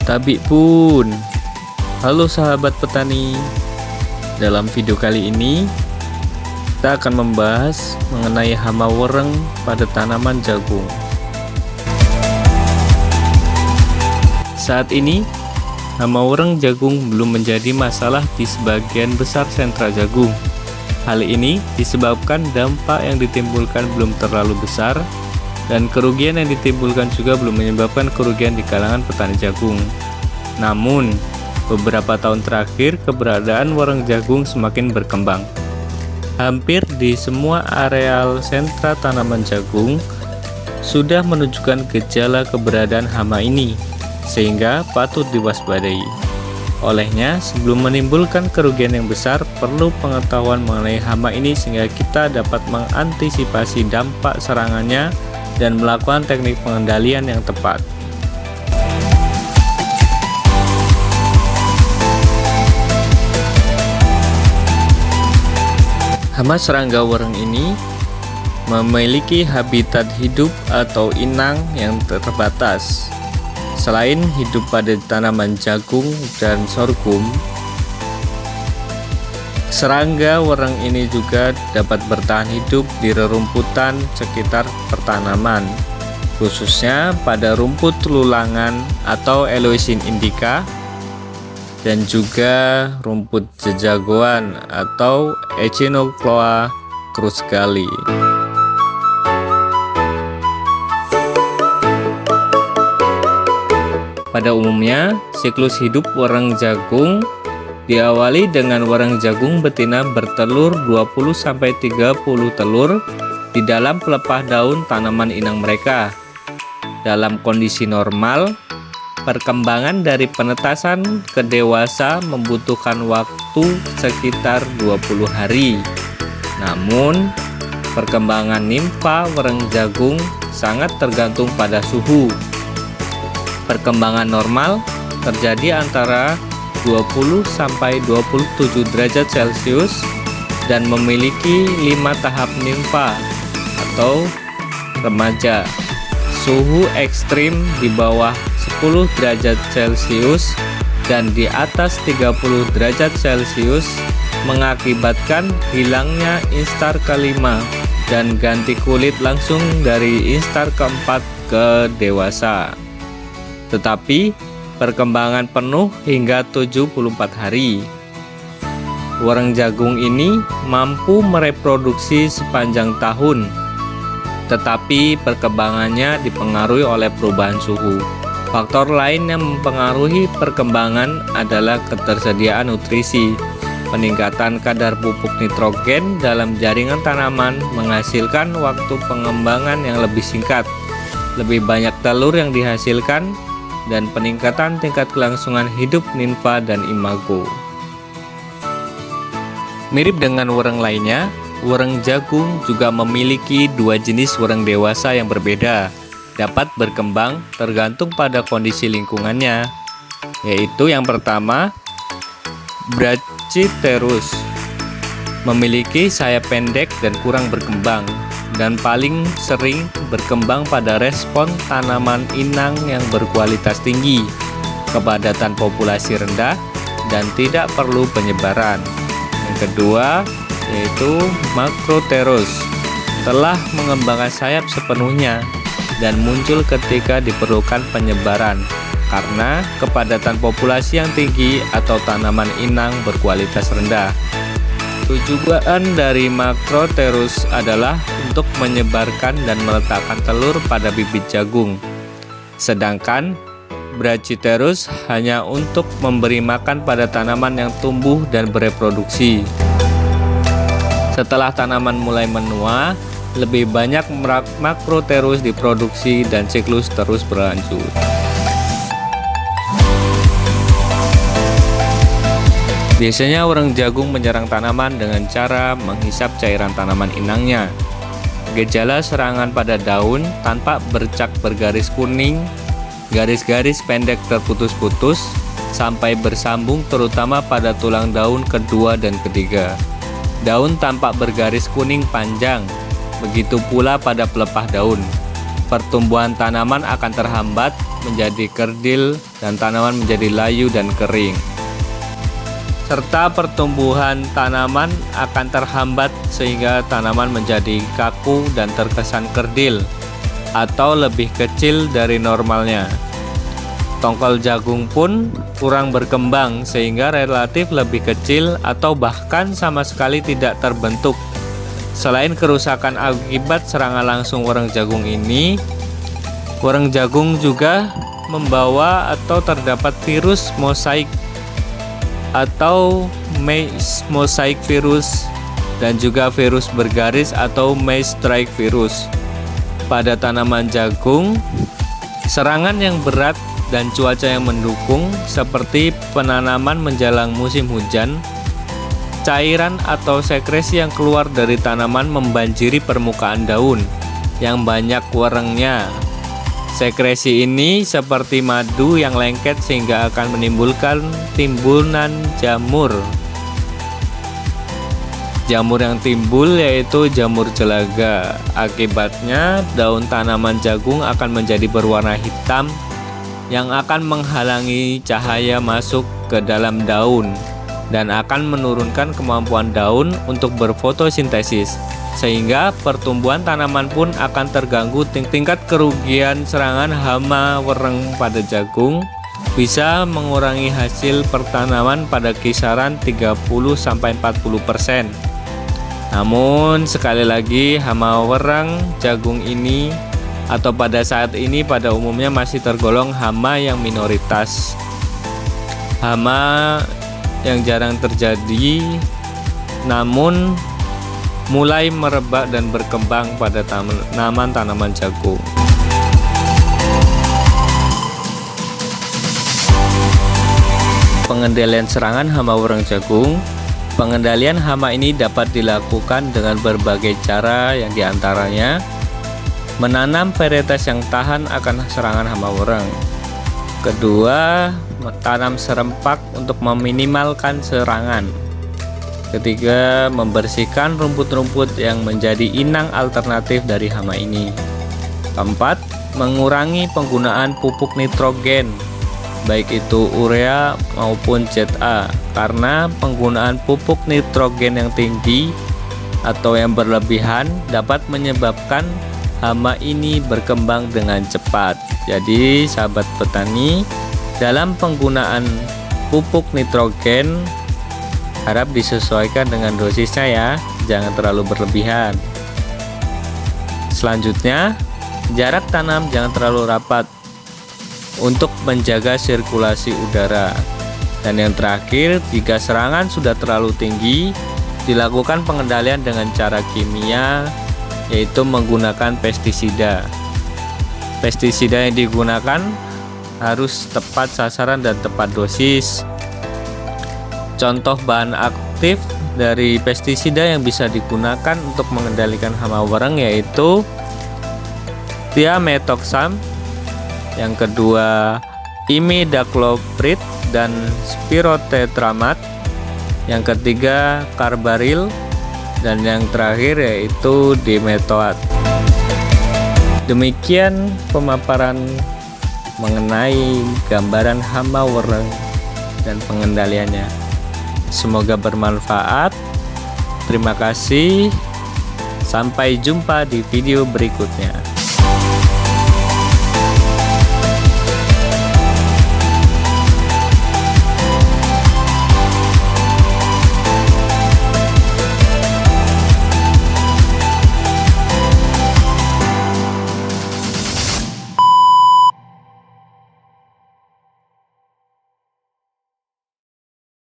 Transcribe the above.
Tabik pun. Halo sahabat petani. Dalam video kali ini kita akan membahas mengenai hama wereng pada tanaman jagung. Saat ini hama wereng jagung belum menjadi masalah di sebagian besar sentra jagung. Hal ini disebabkan dampak yang ditimbulkan belum terlalu besar dan kerugian yang ditimbulkan juga belum menyebabkan kerugian di kalangan petani jagung. Namun, beberapa tahun terakhir keberadaan wereng jagung semakin berkembang. Hampir di semua areal sentra tanaman jagung sudah menunjukkan gejala keberadaan hama ini, sehingga patut diwaspadai. Olehnya, sebelum menimbulkan kerugian yang besar, perlu pengetahuan mengenai hama ini sehingga kita dapat mengantisipasi dampak serangannya dan melakukan teknik pengendalian yang tepat. Hama serangga wereng ini memiliki habitat hidup atau inang yang terbatas. Selain hidup pada tanaman jagung dan sorghum, serangga wereng ini juga dapat bertahan hidup di rerumputan sekitar pertanaman, khususnya pada rumput lulangan atau Eleusin indica dan juga rumput jejagoan atau Echinocloa cruscali. Pada umumnya, siklus hidup wereng jagung diawali dengan wereng jagung betina bertelur 20-30 telur di dalam pelepah daun tanaman inang mereka. Dalam kondisi normal, perkembangan dari penetasan ke dewasa membutuhkan waktu sekitar 20 hari. Namun, perkembangan nimfa wereng jagung sangat tergantung pada suhu. Perkembangan normal terjadi antara 20-27 derajat Celcius dan memiliki 5 tahap nimfa atau remaja. Suhu ekstrim di bawah 10 derajat Celcius dan di atas 30 derajat Celcius mengakibatkan hilangnya instar kelima dan ganti kulit langsung dari instar keempat ke dewasa. Tetapi perkembangan penuh hingga 74 hari. Wereng jagung ini mampu mereproduksi sepanjang tahun, tetapi perkembangannya dipengaruhi oleh perubahan suhu. Faktor lain yang mempengaruhi perkembangan adalah ketersediaan nutrisi. Peningkatan kadar pupuk nitrogen dalam jaringan tanaman menghasilkan waktu pengembangan yang lebih singkat, lebih banyak telur yang dihasilkan, dan peningkatan tingkat kelangsungan hidup nimfa dan imago. Mirip dengan wereng lainnya, wereng jagung juga memiliki dua jenis wereng dewasa yang berbeda, dapat berkembang tergantung pada kondisi lingkungannya, yaitu yang pertama, Brachypterus, memiliki sayap pendek dan kurang berkembang, dan paling sering berkembang pada respon tanaman inang yang berkualitas tinggi, kepadatan populasi rendah, dan tidak perlu penyebaran. Yang kedua yaitu Macropterus, telah mengembangkan sayap sepenuhnya dan muncul ketika diperlukan penyebaran karena kepadatan populasi yang tinggi atau tanaman inang berkualitas rendah. Tujuan dari Macropterus adalah untuk menyebarkan dan meletakkan telur pada bibit jagung. Sedangkan Brachypterus hanya untuk memberi makan pada tanaman yang tumbuh dan bereproduksi. Setelah tanaman mulai menua, lebih banyak Macropterus diproduksi dan siklus terus berlanjut. Biasanya wereng jagung menyerang tanaman dengan cara menghisap cairan tanaman inangnya. Gejala serangan pada daun tampak bercak bergaris kuning, garis-garis pendek terputus-putus, sampai bersambung terutama pada tulang daun kedua dan ketiga. Daun tampak bergaris kuning panjang, begitu pula pada pelepah daun. pertumbuhan tanaman akan terhambat menjadi kerdil dan tanaman menjadi layu dan kering. Serta pertumbuhan tanaman akan terhambat sehingga tanaman menjadi kaku dan terkesan kerdil atau lebih kecil dari normalnya. Tongkol jagung pun kurang berkembang sehingga relatif lebih kecil atau bahkan sama sekali tidak terbentuk. Selain kerusakan akibat serangan langsung wereng jagung ini, wereng jagung juga membawa atau terdapat virus mosaik atau mosaic virus dan juga virus bergaris atau maize strike virus. Pada tanaman jagung, serangan yang berat dan cuaca yang mendukung seperti penanaman menjelang musim hujan, cairan atau sekresi yang keluar dari tanaman membanjiri permukaan daun yang banyak werengnya. Sekresi ini seperti madu yang lengket sehingga akan menimbulkan timbunan jamur. Jamur yang timbul yaitu jamur jelaga. Akibatnya daun tanaman jagung akan menjadi berwarna hitam yang akan menghalangi cahaya masuk ke dalam daun dan akan menurunkan kemampuan daun untuk berfotosintesis, sehingga pertumbuhan tanaman pun akan terganggu. Tingkat kerugian serangan hama wereng pada jagung bisa mengurangi hasil pertanaman pada kisaran 30-40%. Namun sekali lagi, hama wereng jagung ini atau pada saat ini pada umumnya masih tergolong hama yang minoritas. Hama yang jarang terjadi namun mulai merebak dan berkembang pada tanaman jagung. Pengendalian serangan hama wereng jagung. Pengendalian hama ini dapat dilakukan dengan berbagai cara, yang diantaranya menanam varietas yang tahan akan serangan hama wereng. Kedua, tanam serempak untuk meminimalkan serangan. Ketiga, membersihkan rumput-rumput yang menjadi inang alternatif dari hama ini. Keempat, mengurangi penggunaan pupuk nitrogen, baik itu urea maupun ZA, karena penggunaan pupuk nitrogen yang tinggi atau yang berlebihan dapat menyebabkan hama ini berkembang dengan cepat. Jadi sahabat petani, dalam penggunaan pupuk nitrogen harap disesuaikan dengan dosisnya ya, jangan terlalu berlebihan. Selanjutnya, jarak tanam jangan terlalu rapat untuk menjaga sirkulasi udara. Dan yang terakhir, jika serangan sudah terlalu tinggi, dilakukan pengendalian dengan cara kimia, yaitu menggunakan pestisida. Pestisida yang digunakan harus tepat sasaran dan tepat dosis. Contoh bahan aktif dari pestisida yang bisa digunakan untuk mengendalikan hama wereng yaitu thiamethoxam, yang kedua imidacloprid dan spirotetramat, yang ketiga carbaryl, dan yang terakhir yaitu dimetoat. Demikian pemaparan mengenai gambaran hama wereng dan pengendaliannya. Semoga bermanfaat. Terima kasih. Sampai jumpa di video berikutnya.